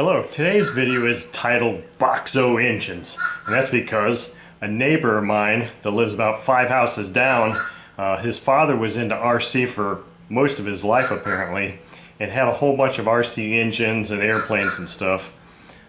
Hello, today's video is titled Boxo Engines, and that's because a neighbor of mine that lives about 5 houses down, his father was into RC for most of his life apparently, and had a whole bunch of RC engines and airplanes and stuff,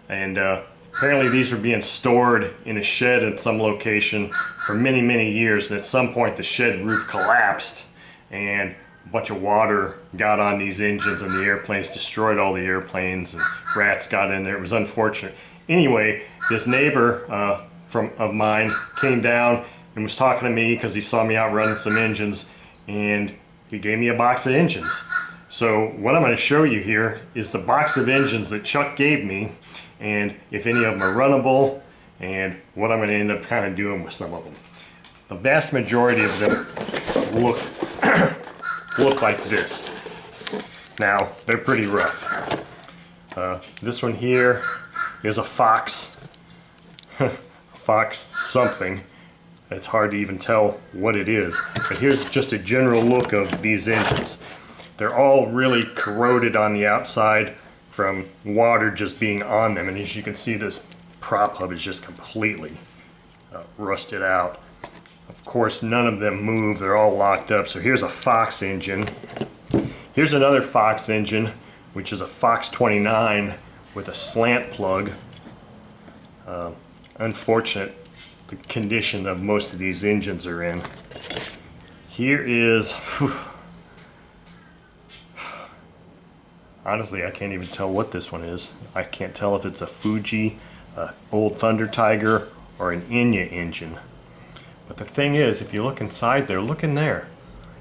and apparently these were being stored in a shed at some location for many years, and at some point the shed roof collapsed and a bunch of water got on these engines and the airplanes destroyed all the airplanes and rats got in there. It was unfortunate. Anyway, this neighbor of mine came down and was talking to me because he saw me out running some engines, and he gave me a box of engines. So what I'm going to show you here is the box of engines that Chuck gave me, and if any of them are runnable, and what I'm going to end up kind of doing with some of them. The vast majority of them look like this. Now, they're pretty rough. This one here is a Fox. Fox something. It's hard to even tell what it is. But here's just a general look of these engines. They're all really corroded on the outside from water just being on them. And as you can see, this prop hub is just completely rusted out. Of course, none of them move. They're all locked up. So here's a Fox engine. Here's another Fox engine, which is a Fox 29 with a slant plug. Unfortunate the condition of most of these engines are in. Here is, honestly, I can't even tell what this one is. I can't tell if it's a Fuji, old Thunder Tiger, or an Enya engine. But the thing is, if you look inside there, look in there.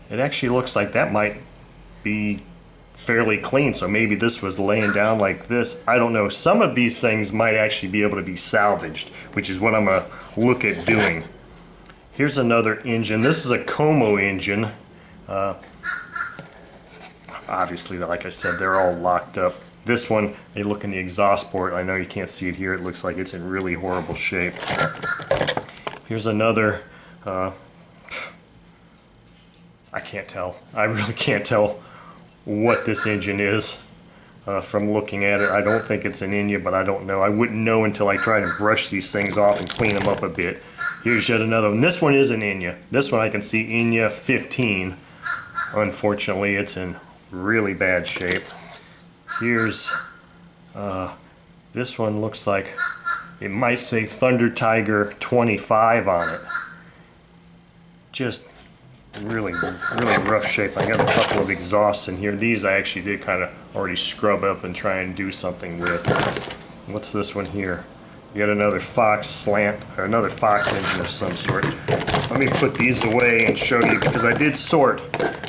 It actually looks like that might be fairly clean. So maybe this was laying down like this. I don't know. Some of these things might actually be able to be salvaged, which is what I'm going to look at doing. Here's another engine. This is a Como engine. Obviously, like I said, they're all locked up. This one, they look in the exhaust port. I know you can't see it here. It looks like it's in really horrible shape. Here's another. I can't tell. I really can't tell what this engine is from looking at it. I don't think it's an Enya, but I don't know. I wouldn't know until I try to brush these things off and clean them up a bit. Here's yet another one. This one is an Enya. This one I can see Enya 15. Unfortunately, it's in really bad shape. Here's this one looks like it might say Thunder Tiger 25 on it. Just really rough shape. I got a couple of exhausts in here. These I actually did kind of already scrub up and try and do something with. What's this one here? Yet another Fox slant, or another Fox engine of some sort. Let me put these away and show you, because I did sort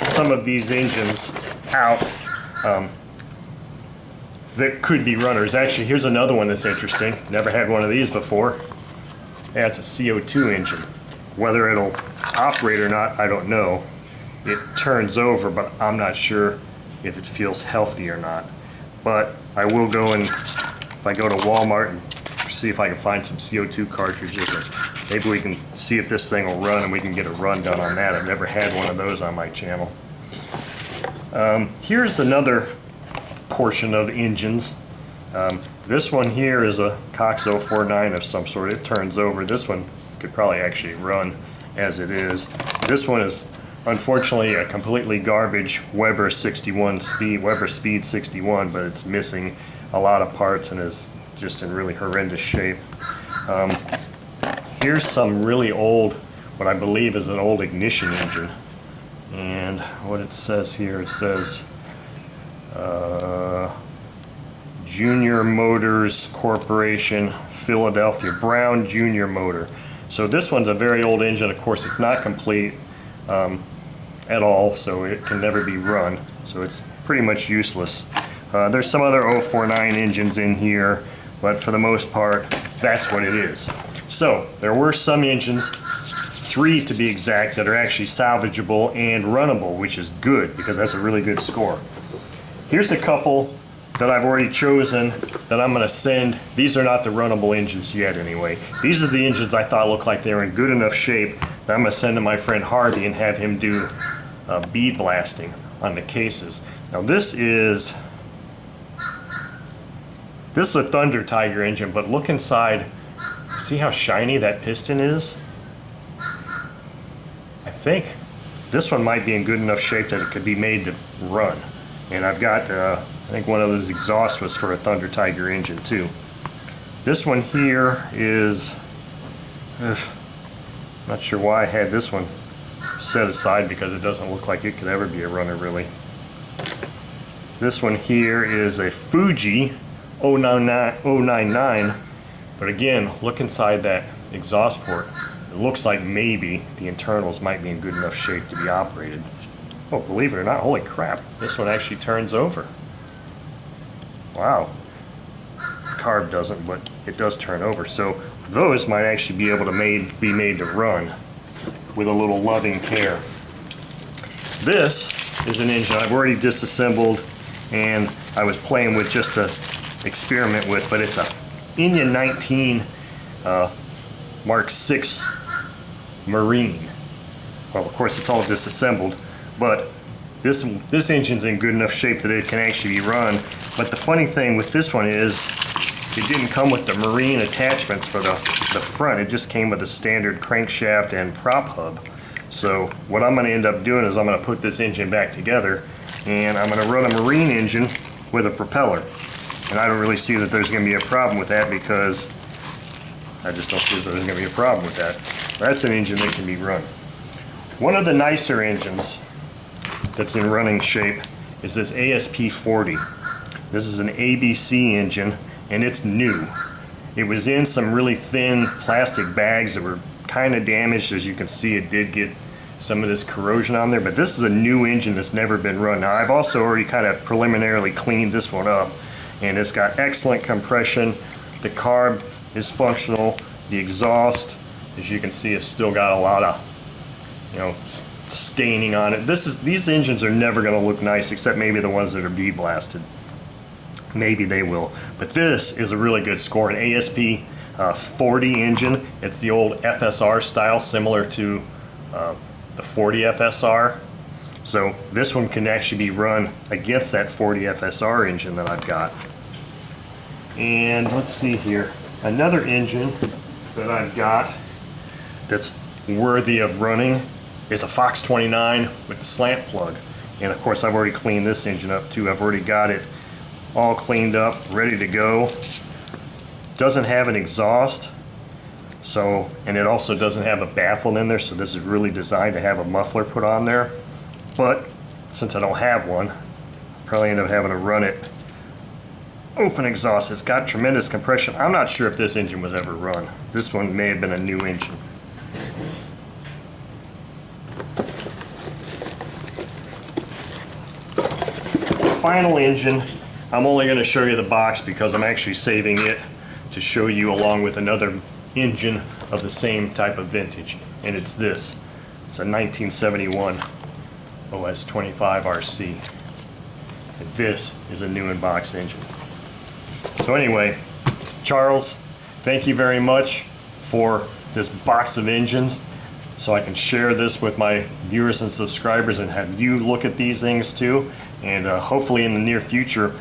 some of these engines out that could be runners. Actually, here's another one that's interesting. Never had one of these before. Yeah, it's a CO2 engine. Whether it'll operate or not, I don't know. It turns over, but I'm not sure if it feels healthy or not. But I will go and, if I go to Walmart, and see if I can find some CO2 cartridges, and maybe we can see if this thing will run and we can get a run done on that. I've never had one of those on my channel. Here's another portion of engines. This one here is a Cox 049 of some sort. It turns over. This one could probably actually run as it is. This one is unfortunately a completely garbage Weber 61 speed, Weber Speed 61, but it's missing a lot of parts and is just in really horrendous shape. Here's some really old, what I believe is an old ignition engine. And what it says here, it says Junior Motors Corporation, Philadelphia, Brown Junior Motor. So this one's a very old engine. Of course, it's not complete at all, so it can never be run. So it's pretty much useless. There's some other 049 engines in here, but for the most part, that's what it is. So there were some engines, 3 to be exact, that are actually salvageable and runnable, which is good because that's a really good score. Here's a couple that I've already chosen that I'm going to send. These are not the runnable engines yet anyway. These are the engines I thought looked like they were in good enough shape that I'm going to send to my friend Harvey and have him do bead blasting on the cases. Now this is This is a Thunder Tiger engine, but look inside. See how shiny that piston is? I think this one might be in good enough shape that it could be made to run. And I've got, I think one of those exhausts was for a Thunder Tiger engine too. This one here is, not sure why I had this one set aside, because it doesn't look like it could ever be a runner really. This one here is a Fuji 099, but again, look inside that exhaust port. It looks like maybe the internals might be in good enough shape to be operated. Oh, believe it or not, holy crap, this one actually turns over. Wow. Carb doesn't, but it does turn over. So those might actually be able to be made to run with a little loving care. This is an engine I've already disassembled, and I was playing with just to experiment with, but it's a India 19 Mark 6 Marine. Well, of course, it's all disassembled, but this engine's in good enough shape that it can actually be run. But the funny thing with this one is it didn't come with the Marine attachments for the front. It just came with a standard crankshaft and prop hub. So what I'm going to end up doing is I'm going to put this engine back together, and I'm going to run a Marine engine with a propeller. And I don't really see that there's going to be a problem with that, because I just don't see that there's going to be a problem with that. That's an engine that can be run. One of the nicer engines that's in running shape is this ASP40. This is an ABC engine, and it's new. It was in some really thin plastic bags that were kind of damaged. As you can see, it did get some of this corrosion on there, but this is a new engine that's never been run. Now, I've also already kind of preliminarily cleaned this one up, and it's got excellent compression. The carb is functional. The exhaust, as you can see, has still got a lot of, staining on it. These engines are never going to look nice, except maybe the ones that are bead blasted. Maybe they will. But this is a really good score. An ASP 40 engine. It's the old FSR style, similar to the 40 FSR. So this one can actually be run against that 40 FSR engine that I've got. And let's see here. Another engine that I've got that's worthy of running is a Fox 29 with the slant plug. And of course, I've already cleaned this engine up too. I've already got it all cleaned up, ready to go. Doesn't have an exhaust, and it also doesn't have a baffle in there, so this is really designed to have a muffler put on there. But since I don't have one, I'll probably end up having to run it open exhaust. It's got tremendous compression. I'm not sure if this engine was ever run. This one may have been a new engine. The final engine, I'm only going to show you the box because I'm actually saving it to show you along with another engine of the same type of vintage, and it's this. It's a 1971 OS 25 RC, and this is a new in-box engine. So anyway, Charles, thank you very much for this box of engines, so I can share this with my viewers and subscribers and have you look at these things too. And hopefully in the near future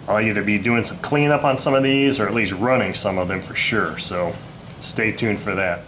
I'll either be doing some cleanup on some of these or at least running some of them for sure. So stay tuned for that.